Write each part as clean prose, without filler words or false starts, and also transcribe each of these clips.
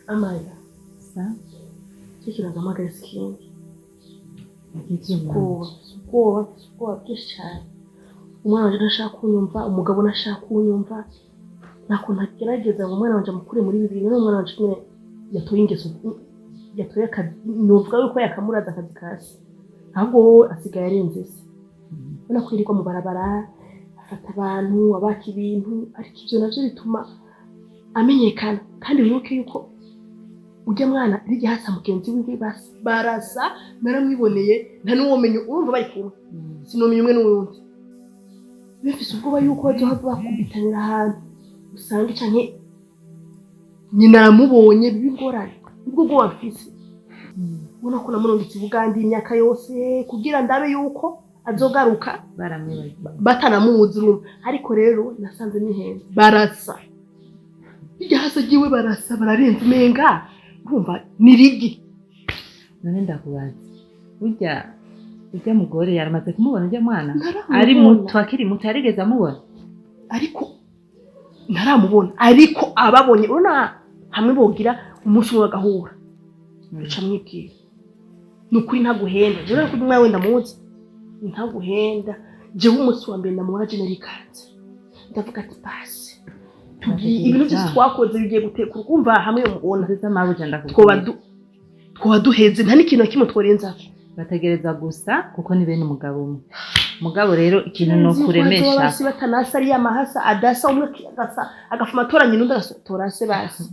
Amaya kiragamagara sikindi ubwoba bwinshi cyane umwana wanje ntashaka kunyumva umugabo ntashaka kunyumva nako ntagerageza ngo umwana wanje amukure muri bibiri n'umwana wanje nyine yatoye ingeso yatoye akazi nuvuga yuko yakamuraza akazi kasi ahubwo wowe asigaye arenze se ubona ko yirirwa mu barabara afata abantu abaka ibintu ariko ivyo navyo bituma amenyekana kandi wibuke yuko ujya mwana ari Ihasa mugenzi wiwe barasa naramwiboneye nta nuwomenye urumva bari kumwe sinomenya umwe n'uwundi bifise ubwoba yuko bazohava bakubitanira ahantu usanga canke nyina aramubonye bibingorane ubwo bwoba bafise ubona ko namurungitse Buganda imyaka yose kugira ndabe yuko azogaruka batanamuzi urumva ariko rero nasanze nihenze barasa Ihasa giwe barasa bararenze umenga urumva nirigi none ndakubaza ujya mugore yaramaze kumubona ujya mwana ari muto akiri muto yarigeze amubona ariko ntaramubona ariko ababonye urona hamwe bogira umunsi umwe bagahura bica mwibwira nukuri ntaguhenda je rero kuri mwe wenda muzi ntaguhenda je umunsi wa mbere ndamubona generikanze ndavuga ati basi ibintu byose twakoze bigiye guteka ukumva hamwe umubona z'amabuja ndakubwira twoba duheze nta n'ikintu na kimwe tworenza bategereza gusa kuko ni bene umugabo umwe mugabo rero ikintu no kuremesha basi batanasa ari amahasa adasa umwe agasa agafuma atoranye n'undi agasotora se basi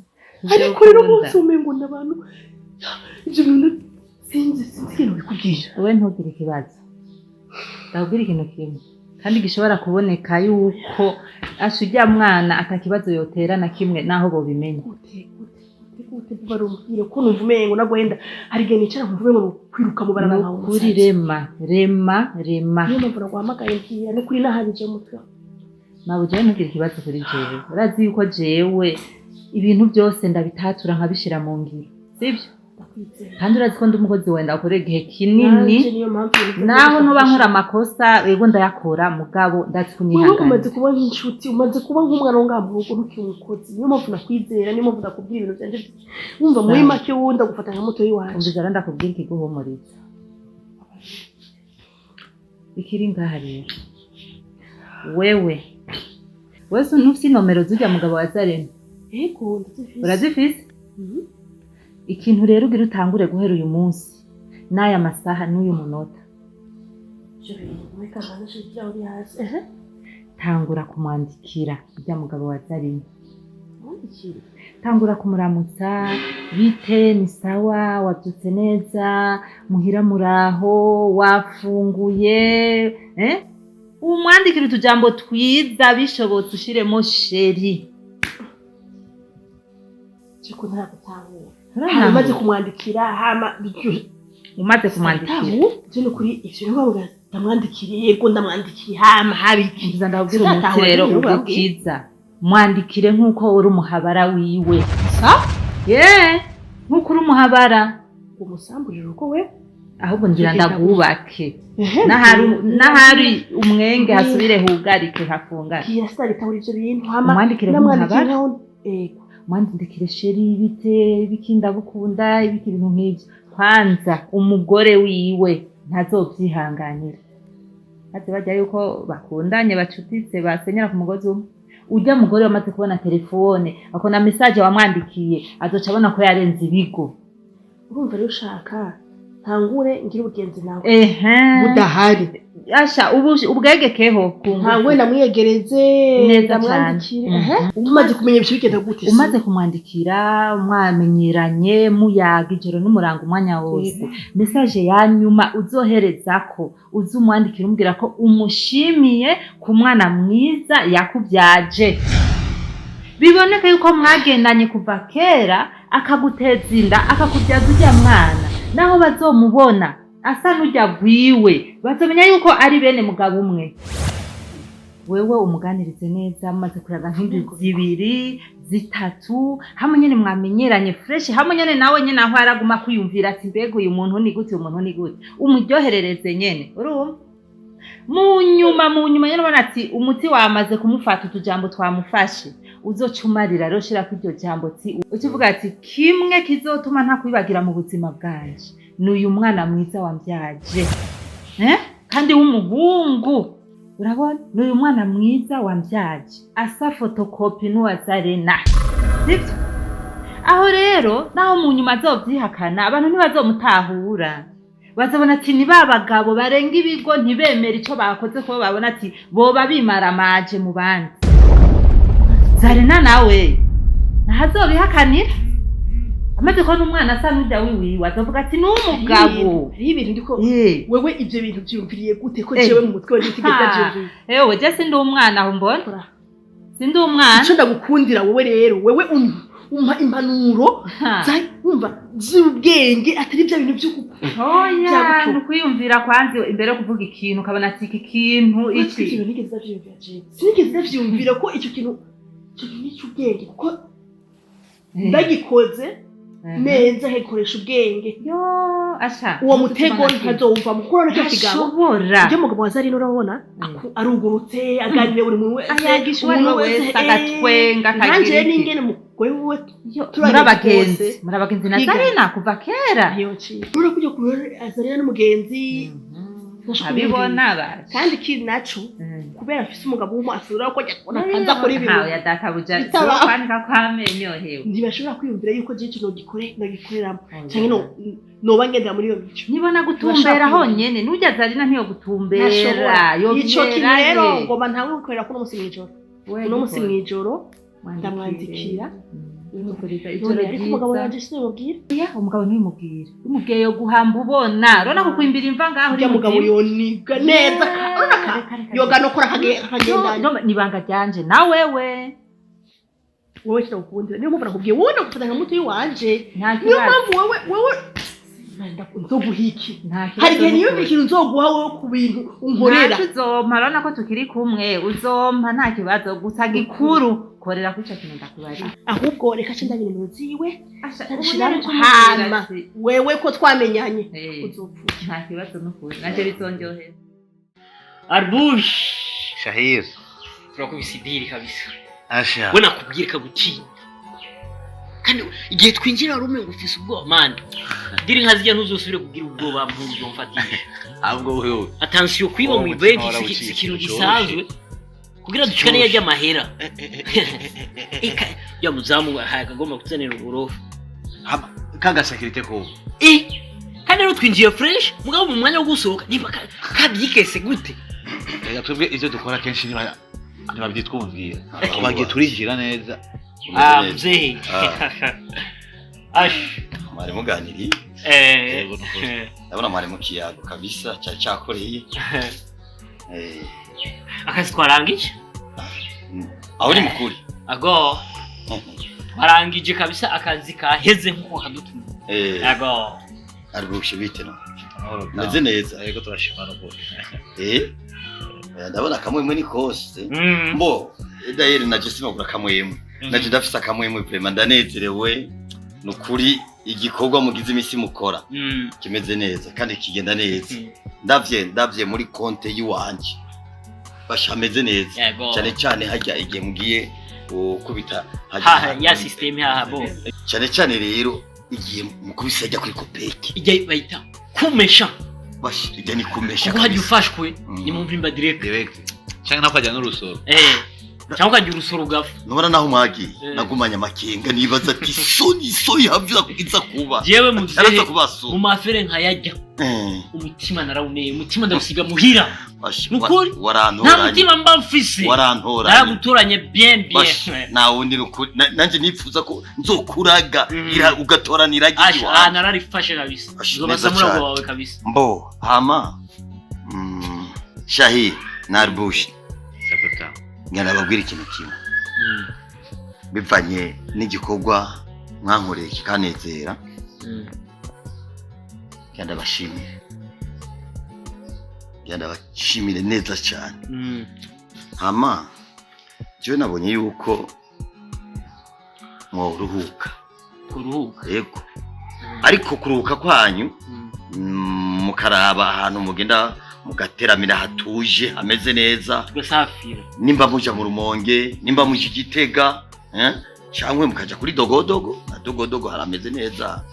ariko rero umunsi umengo ndabantu ibyo bintu sinzi ikintu bikubwira wowe ntugire ikibazo ndabwira ikintu kimwe kandi gishobora kuboneka yuko ashujya mwana atakibazo yotera na kimwe naho bo bimenye gute barumvire ko numvumengo nagohenda hari gihe nicara nkumvumengo kwiruka mu barabara nkaho kuri rema niyo mpamvu naguhamagaye mbwira ni kuri nahabije mutwe nabo jewe ntugire ikibazo kuri jewe urazi yuko jewe ibintu byose ndabitatura nkabishira mu ngiro sibyo kandi urazi ko ndi umukozi wenda ukore igihe kinini naho nuba nkora amakosa yego ndayakora mugabo ndazi kunyihangana umaze kuba nk'inshuti umaze kuba nk'umwana wo ngaho mu rugo ntukimukozi niyo mpamvu nakwizera niyo mpamvu nakubwira ibintu byanje wumva muri make wunda gufata nka moto yiwacu umvizara ndakubwira ikiguhumuriza ikiri ngaha rero wewe wese ntufite nomero z'ujya mugabo wa Zarene yego ndazifise urazifise ikintu rero ugira utangure guhera uyu munsi n'aya masaha n'uyu munota tangura kumwandikira ujya mugabo wa Zarene tangura kumuramutsa bite ni sawa wabyutse neza muhira muraho wafunguye umwandikira utujambo twiza bishobotse ushiremo sheri cyo ntabwo umaze kumwandikira umaze kumwandikira je kuri ivyo ngo ndamwandikiriye yego ndamwandikiye hama habiki ndabwira umuntu rero ugukiza mwandikire nkuko uri umuhabara wiwe nkuko uri umuhabara umusamburira uko we ahubwo ngira ndagubake nahari umwenge hasubire hugarike hafungane Ihasa ritahura ivyo bintu hama mwandikire nk'umuhabara mwandikire sheri bite bikinda bukunda ibiki ibintu nk'ibyo kwanza umugore wiwe ntazovyihanganira ati bajya yuko bakundanye bacutitse basenyera ku mugozi umwe ujya mugore wamaze kubona telefone akona message wamwandikiye azoca abona ko yarenze ibigo urumva rero ushaka ntangure ngira ubugenzi nawe budahari asha ubwegekeho ntangwe ndamwiyegereze ndamwandikire umaze kumenya ibyo bigenda gute umaze kumwandikira mwamenyeranye muyaga ijoro n'umurango umwanya wose message ya nyuma uzoherezako uzumwandikira umbwira ko umushimiye ku mwana mwiza yakubyaje biboneka yuko mwagendanye kuva kera akaguteza inda akakubyaza ujya mwana naho bazomubona asa n'ujya gwiwe bazomenya yuko ari bene mugabo umwe wewe umuganirize neza mumaze kuyaga nk'indwi zibiri zitatu hamwe nyene mwamenyeranye fresh hamwe nyene nawe nyene aho araguma kwiyumvira ati mbega uyu muntu ni gute uyu muntu ni gute umuryoherereze nyene urumva mu nyuma nyene ubona ati umuti wamaze kumufata utujambo twamufashe uzocumarira rero shira ku iryo jambo ti ukivuga ati kimwe kizotuma ntakwibagira mu buzima bwanje n'uyu mwana mwiza wambyaje kandi w'umuhungu urabona n'uyu mwana mwiza wambyaje asa fotokopi n'uwazarena sibyo aho rero naho mu nyuma azovyihakana abantu ntibazomutahura bazabona ati ni babagabo barenga ibigo ntibemera ico bakoze ko babona ati boba bimaramaje mu bandi Zarena nawe ntazobihakanira amaze ko n'umwana asa n'ujya wiwiwe azavuga ati n'umugabo ibintu ndiko wewe ivyo bintu byumviriye gute ko jewe mu mutwe w'itigeza jewe ewe je sindi umwana aho mbona sindi umwana ico ndagukundira wowe rero wewe umpa impanuro umva z'ubwenge atari bya bintu oya nukwiyumvira kwanze imbere yo kuvuga ikintu ukabona ati iki kintu iki sinigeze ndavyumvira ko icyo kintu cy'ubwenge kuko ndagikoze neza hekoresha ubwenge yo asha uwo mutego ntazowumva mukuru n'icyo kigabo ibyo mugabo wazari urabona arugurutse aganire buri muntu wese umuntu wese agatwenga akagira nanje n'ingene mugore wewe murabagenzi na Zarena kuva kera nura kujya kurora Zarena n'umugenzi abibona baje kandi kiri naco kubera afise umugabo w'umasura ko akaza kuri ibintu ntawe yadatabuja kandi kakwamenyo hewe ntibashobora kwiyumvira yuko je kino nagikoreramo cyangwa noba ngendera muri iyo mico nibona gutumbera honyene n'ujya Zarena ntiyo gutumbera ico rero ngoma ntawe gukorera kuno musi mwijoro uno musi mwijoro ndamwandikira umugabo wanje sinababwira umugabo ntibimubwira umubwiye yo guhamba ubona rona kukwimbira imva ngaho uri mugabo yoniga neza yoga no kora kagendanye nibanga ryanje na wewe wowe kiragukundira niyo mpamvu nakubwiye wowe nakufata nka muto wanje niyo mpamvu wowe nzoguhiki hari igihe niyo ikintu nzoguha wowe ku bintu unkorera uzompa rona ko tukiri kumwe uzompa nta kibazo gusa gikuru korera kuca kintu ndakubarira ahubwo reka cyo ndabira mu ziwe hama wewe ko twamenyanye uzopfuka nta kibazo n'ukuri naje bizonjohera Arbush Shahir turakubisidiri kabisa Asha we nakubwira kaguti kandi igihe twinjira rume ngufise ubwoba man diri nkazijya ntuzosubire kugira ubwoba mpuzo mfatisha ahubwo wewe attention kwiba mu event ikintu gisanzwe kugira dushikane yajya mahera ya muzamu hakagomba kutsanira uburofu kaga security ko kandi rero twinjiye fresh mugabo mu mwanya wo gusohoka niba kabyikese gute rega twebwe ivyo dukora kenshi niba byitwumvira abagiye turinjira neza mzee ash mari muganiri ndabona mari mukiyago kabisa cyakoreye akazi twarangije aho ni mukuri ago barangije kabisa akazi kaheze nkuko kadutumye ago Arbush bite no neze neza yego turashima no ndabona kamwe ni kose mbo dayeri naje simagura kamwemwe naje ndafisa kamwemwe vraiment ndanezerewe nukuri igikorwa mugize imisi mukora kimeze neza kandi kigenda neza ndavye muri konte yiwanje bashameze neza cyane cyane hajya igihe mugiye ukubita hajya ya system habo cyane rero igihe mukubise ajya kuri kopeki igihe bayita kumesha bashi igihe ni kumesha kandi ufashwe ni mu mpimba direct cyangwa nakajya n'urusoro cyangwa kagira urusoro gafu nubona naho mwagiye nagumanya makenga nibaza ati so yahavira kugiza kuba jewe muzehe mu mafere nkayajya umutima narawuneye umutima ndagusiga muhira nukuri warantora nta mutima mba mfise warantora naragutoranye bien na wundi nukuri nanje nipfuza ko nzokuraga ugatoranira giyi nararifashe kabisa uzobaza murago wawe kabisa mbo hama Shahir na Arbush ngana babwira ikintu kimwe bivanye n'igikorwa mwankoreye kikanezera kandi bashimire neza cyane hama jewe nabonye yuko mworuhuka yego ariko kuruhuka kwanyu mukaraba ahantu mugenda mugateramira hatuje hameze neza tugasafira nimba muja mu Rumonge nimba mu Gitega cyangwa mukaja kuri dogodogo na dogodogo harameze neza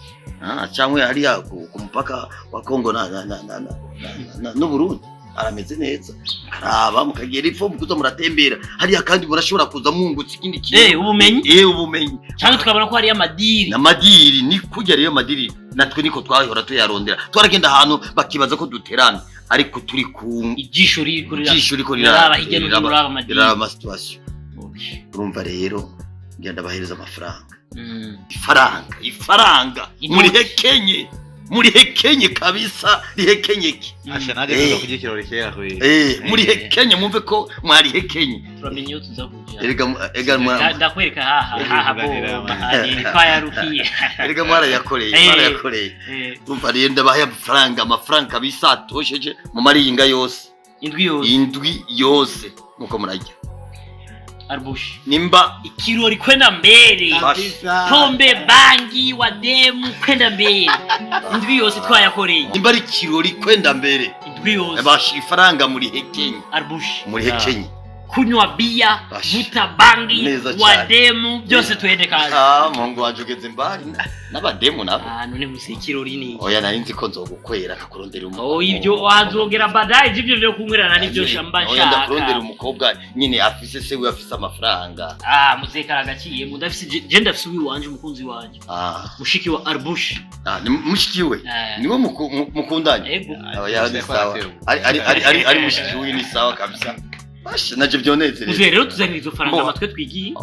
cyangwa hariya ku mupaka wa Kongo no Burundi harameze neza karaba mukagera ifo mukuza muratembera hariya kandi murashobora kuza mungutse ikindi kintu ubumenyi cyangwa tukabona ko hariya madiri namadiri ni kujya rero madiri natwe niko twahora tuyarondera twaragenda ahantu bakibaza ko duterana ariko turi ku ijisho riko riraba hirya no hino amadiri ama situation urumva rero ngenda bahereza amafaranga ifaranga muri hekenye kabisa rihekenyeke asha naje kuza kugikiro rikera kwe muri hekenye mumve ko mwari hekenye turamenye iyo tuza kuja ega ndakwereka haha bo ari twayarukiye erega mwarayakoreye urumva rero ndabahaye amafaranga kabisa atosheje mu maringa yose indwi yose nuko murajya Arbush nimba ikirori kwenda mbere pombe bangi wademu kwenda mbere indwi yose twayakoreye nimba ari kirori kwenda mbere indwi yose bashi ifaranga muri hekenye Arbush muri hekenye kunywa bia vuta bangi wademu byose tuende kazi mungu wajugeze mbari n'abademu nabo none musikirori ni oya narinzi ko nzogukwera kakurondera umukobwa ibyo wazogera badaye ibyo byo kunywerana nibyo shambashaka oya ndakurondera umukobwa nyine afise se we afise amafaranga muzekara gaciye mudafise je ndafise wiwanje umukunzi wanje mushiki wa Arbush ni mushiki we niwe mukundanye oya ni sawa ari mushiki we ni sawa kabisa Basha naje byonezereza. Uze rero tuzanira izo faranga amatwe twigiye.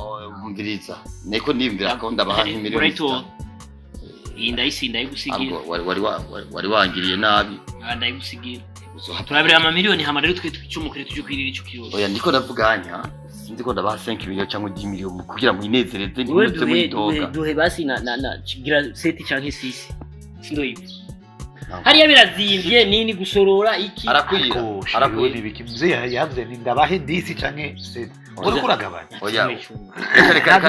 Umviriza. Neko ndimbira ko ndabaha miliyoni. Indayisinda yigusigira. Wari wangiriye nabi. Ndayigusigira. Turabira ama miliyoni hama rero twe twicumukire tuje kwirira ico kiyozo. Oya ndiko ndavuganya. Sinzi ko ndabaha 5 miliyoni cyangwa 10 miliyoni kugira ngo inezereze ndimutse mu itoga. Duhe basi na kigira seti cyangwa 6. Sindo yibo. Hariya birazimvye nini gusorora iki arakuye nibikimze yavuze ni ndabahe ndisi canke se uri kuragabanya oya reka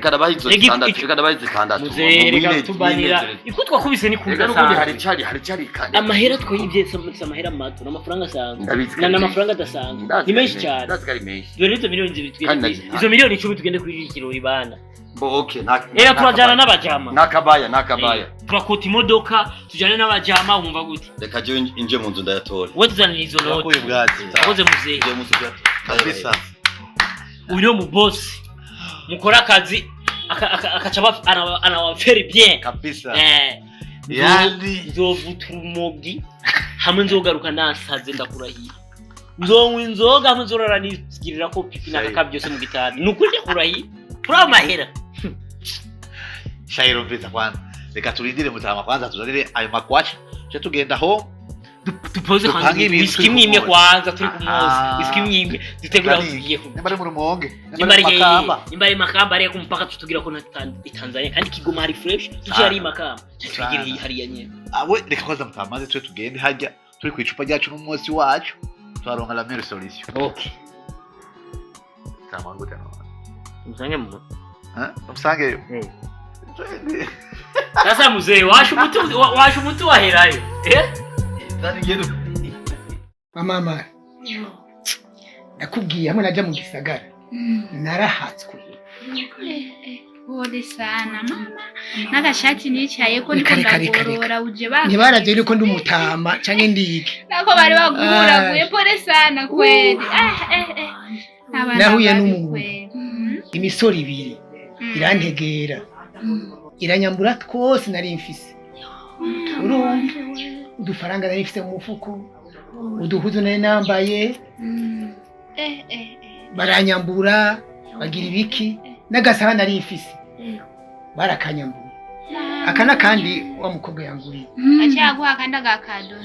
ndabahe izo standard reka ndabahe zikandatu muzereka tubanira ikutwa kubise ni kuza kandi hari cyari kandi amahera twoyivye amahera mato n'amafaranga asanzwe n'amafaranga adasanzwe ni menshi cyane ndazikari menshi dore izo miliyoni zibitwire izo miliyoni 10 tugende kuri ikirori bana okay turajana n'abajama nakabaya turakota imodoka tujane n'abajama umva gute reka je inje mu nzu ndayatora we tuzanira izo note akoze muzeye kabisa uyo mu boss mukora akazi akacaba ana very bien kabisa yandi nzovuturumogi hamwe nzogaruka nasaze ndakurahiye nzonywa inzoga hamwe nzorara nigirira ko pipi nakaka byose mu gitanda nukuri kurahiye pura mahera Shairo mvita kwanza reka turindire mutama kwanza tuzarire ayo makwacha cyo tugenda ho tupoze hangi whisky mwimye kwanza turi ku munsi whisky mwimye dutegura ugiye ku nimbare mu rumonge nimbare makamba ari ku mpaka tutugira ko na Tanzania kandi Kigoma hari fresh tugiye ari makamba twigire hariya nyene awe reka kwanza mutamaze twe tugende hajya turi ku icupa ryacu n'umunsi wacu twaronka la meilleure solution okay tamam gute Msange mbo. Msange. Sasa mzee washu mtu waherayo. Tani ngero. Mama. Nakubwiye hamwe naja mu gisagara. Narahatswe. Pole sana mama. Nagashati nicaye ko ndiko ndagorora uje ba. Nibaraje yuko ndi umutama canke ndike. Nako bari baguraguye pole sana kweli. Nahuye n'umuntu imisori ibiri irantegera iranyambura twose nari mfise urumva udufaranga nari mfise mu mufuko uduhuzu nari nambaye baranyambura bagira ibiki n'agasaha nari mfise barakanyambura akana kandi wa mukobwa yanguriye acaguha kandi agakado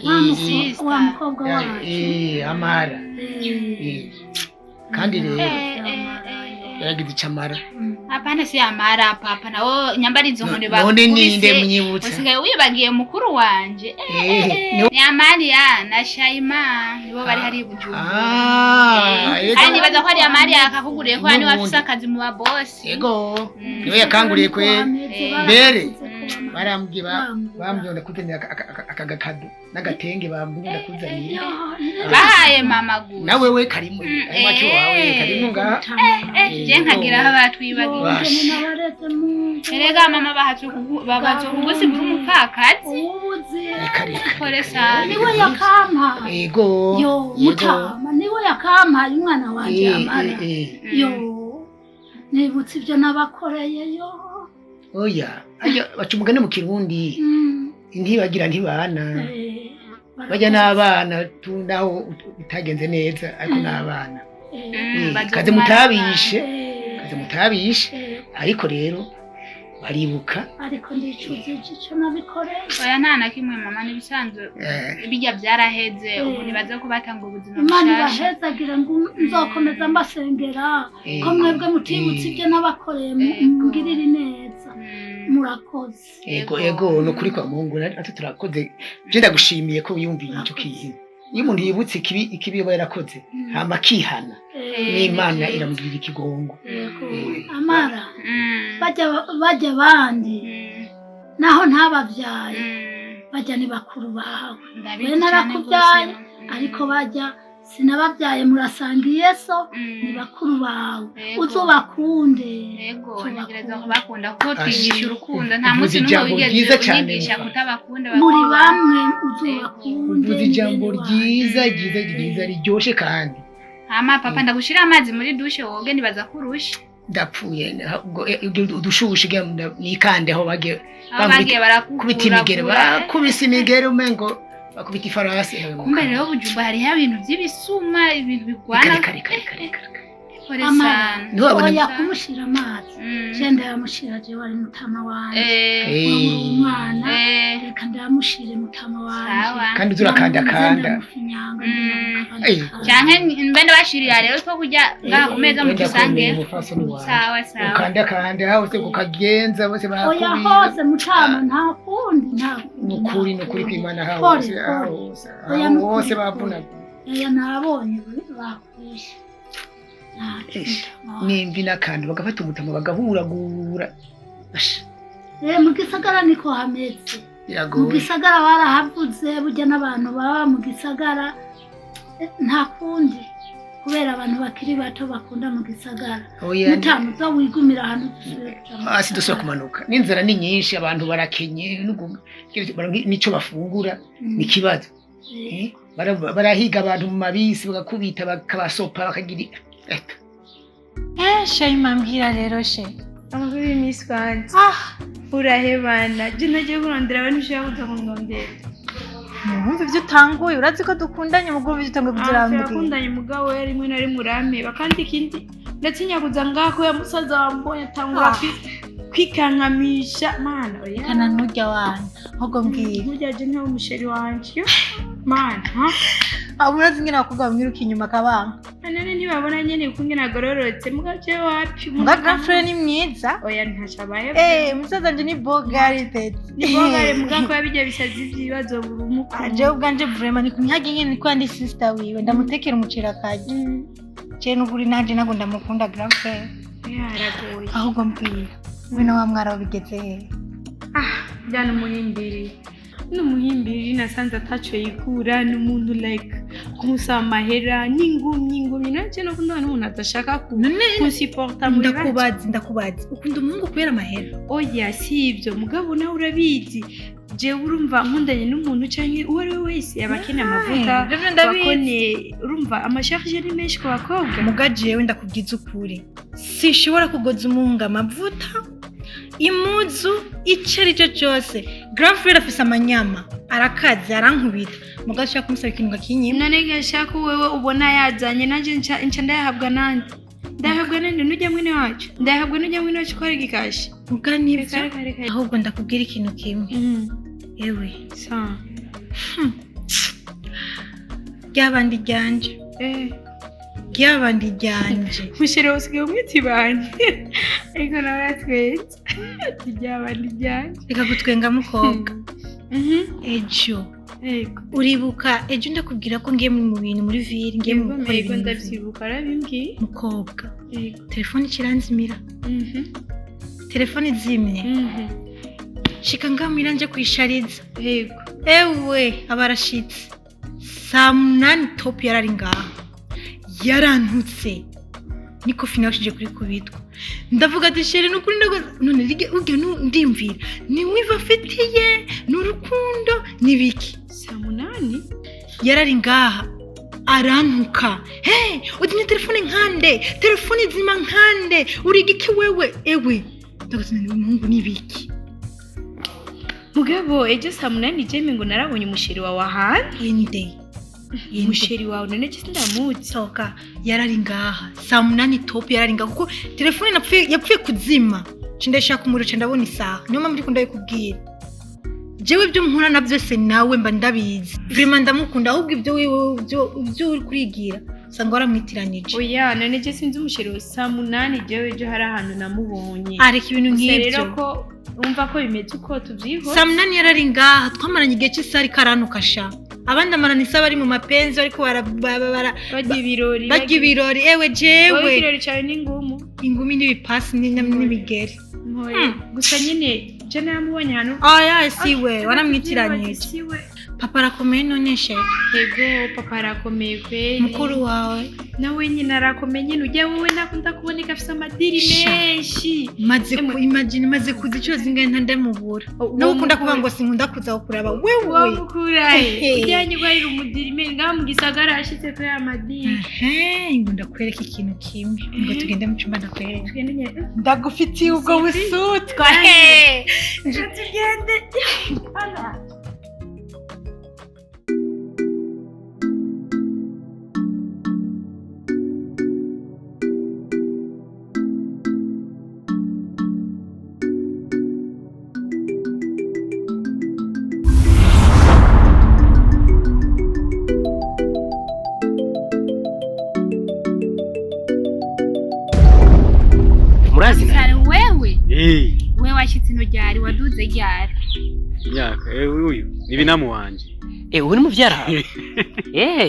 wa mukobwa wacu amara kandi rero yaragize icamara apana si amara papa nawo nyambarizo nkone ba none ninde munyibutsa usigaye wibagiye mukuru wanje ni Amalia na Shaima nibo bari hari bujubu kandi baza ko ari Amalia akakuguriye ko ani wafisa akazi mu ba boss yego niwe yakanguriye kwe mbere barambwiye bambyonda kutenera akagakado n'agatenge bambunda kuzanira bahaye mama gusa nawe we karimu amacho wawe karimu ngaha je nkagira aho batwibagiye erega mama bahatse kugusigura umupfakazi kore sana niwe yakampa ego yo mutama niwe yakampa umwana wanje amara yo nibutse ibyo nabakoreye yo oya ayo bacumugane mu kirundi ntibagira ntibana bajya n'abana tunaho bitagenze neza ariko n'abana kaze mutabishe ariko rero baribuka ariko ndicuze icyo nabikoreye oya nta na kimwe mama nibisanzwe bijya byaraheze ubu nibaze ko batanga ubuzima Imana bushasha ibahezagira ngo nzokomeza mbasengera ko mwebwe mutibutse ibyo nabakoreye mungirire neza murakoze ego no kuri kwa Mungu ati turakoze je ndagushimiye ko wiyumviye icyo kintu iyo umuntu yibutse ikibi yoba yarakoze hama kihana n'Imana iramugirira ikigongo amara bajya bandi naho ntababyaye bajya ni bakuru bawe we narakubyaye ariko bajya sinababyaye murasangiye so ni bakuru bawe uzobakunde yego ntegereza ko bakunda ko twigisha urukundo nta munsi n'umwe wigeze kunyigisha kutabakunda muri bamwe uzobakunde uvuze ijambo ryiza riryoshe kandi hama papa ndagushira amazi muri dushe woge nibaza kurusha ndapfuye udushushe nikandeho bagiye barakubita imigero bakubise imigero umengo bakubita ifarasi kumbe rero bujumba hari ibintu by'ibisuma ibintu bigwana oya kumushira amazi je ndayamushira je wari mutama wanje umwana reka ndayamushire mutama wanje kandi turakanda cyane mbende bashirira rero two kujya ngaha kumeza mu gisange sawa ukanda hose kukagenza bose oya hose mutama nta kundi nukuri kw'Imana hose hose bavuna oya nabonye bakwishe nimbi nakandi bagafata umutama bagahuragura mu gisagara niko hameze mu gisagara barahavuze burya n'abantu baba mu gisagara nta kundi kubera abantu bakiri bato bakunda mu gisagara mutamu zo wigumira hano hasi dusubira kumanuka n'inzara ni nyinshi abantu barakenye nico bafungura ni kibazo barahiga abantu mu mabisi bagakubita bakabasopa bakagira shayima mbwira rero she amakuru y'Miss Rwanda urahebana je nagiye kurondera abantu ushaka kutangondera mwumva ibyo utanguye urazi ko dukundanye mugabo ibyo utanguye kugira ngo dukundanye mugabo we rimwe na rimwe urameba kandi ikindi ndatinya kuza ngako ya musaza wambonye atangura kwikankamisha mana oya kana nujya wana ahubwo mbwira nujya je ntawe umusheri wanje mana aburazi ngena bakubwa bamwiruka inyuma kabanga none ntibabona nyene kunge nagororotse mugaje wapi muga girlfriend ni mwiza oya ntashabaye musaza nje ni bogari pet ni bogari muga ko yabije bisazi byibazo burumuko aje ubwanje vraiment ni kunyage nyene ko andi sister wiwe ndamutekera umucira kaje je n'ukuri nanje nago ndamukunda girlfriend yaragoye ahubwo mbwira wino wa mwara wabigeze jana muhimbiri n'umuhimbiri nasanze ataco yikura n'umuntu like kumusaba amahera n'ingumyi nanje no kundana n'umuntu adashaka kunsupporta muri ndakubazi ukunda umuhungu kubera amahera oya si ivyo mugabo nawe urabizi je urumva nkundanye n'umuntu canke uwo ari we wese yabakeneye amavuta bakone urumva amasharge ari menshi ku bakobwa mugaje we ndakubwiza ukuri sishobora kugoza umuhungu amavuta imuzu icarico cyose girlfriend afise amanyama arakaze arankubita mugaje ushaka kumusaba ikintu gakinyima none gashaka wewe ubona yazanye nanje nca ndayahabwa nande ndahabwa nande nujya mwene wacu ndahabwa nujya mwene wacu ko ari gikashi muganibyo ahubwo ndakubwira ikintu kimwe ewe sa ryabandi ryanje ryabandi ryanje mushire usigaye umwitibanye ariko nawe yatwetse ryabandi ryanje reka gutwenga mukobwa ejo uribuka ejo ndakubwira ko ngiye mu bintu muri ville ngiye mu gukora ibintu ndabyibuka arabimbwiye mukobwa telefone kiranzimira telefone zimye shika ngamira nje kwishariza yego ewe abarashitse saa munani top yarari ngaha yarantutse niko finashije kuri kubitwa ndavuga ati shere nukuri none rige uge ndimvira ni wiva fitiye n'urukundo nibiki saa munani yarari ngaha arantuka hey udine telefone nkande telefone zima nkande urigiki wewe ewe ndagutsinda umuhungu nibiki mugabo ejo saa munani jeme ngo narabonye umusheri wawe ahandi any day umusheri wawe none cyo ndamuzi soka yarari ngaha saa munani top yarari ngaha kuko telefone yapfuye kuzima cindashaka umuriro ndabona isaha niyo mpamvu ndi kundabikubwira jewe byo mpura navyo se nawe mba ndabizi vraiment ndamukunda ahubwo ibyo byo uri kurigira sanga waramwitiranije oya none je sinzi umusheri saa munani jewe jo hari ahantu namubonye areka ibintu nk'ibyo rero ko umva ko bimeze uko tuvyiho saa munani yarari ngaha twamaranye igihe cy'isari karanuka sha abandi amarana isaba ari mu mapenzi ariko bajya ibirori ewe jewe ikirori cyawe n'ingumu ingumi n'ibipasi n'imigeri gusa nyine je namubonye hano aya siwe waramwitiranye papa arakomeye none she yego papa arakomeye kweli mukuru wawe nawe nyine arakomeye nyine ujye wowe nakunda kuboneka afite amadiri menshi maze kuza icyo zingaye ntandamubura nawe ukunda kuvuga ngo sinkunda kuza kuraba wewe mukuraye ujyanye guharira umudiri ngaho mu gisagara ashitse ko ya madiri ngunda kwereka ikintu kimwe ngo tugende mu cyumba ndakwereka ndagufitiye ubwo busutwa tugende wewe washitse ino ryari waduze ryari yaka uyu ibinamu wanje uri muvyara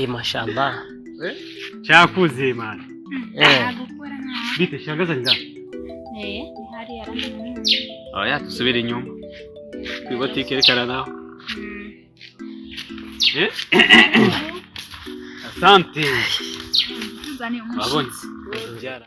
mashallah cyakuze man bite shangaza nga hari yarananiye oya tusubire inyuma kwibotike rekana naho asante tuzane wabonye njara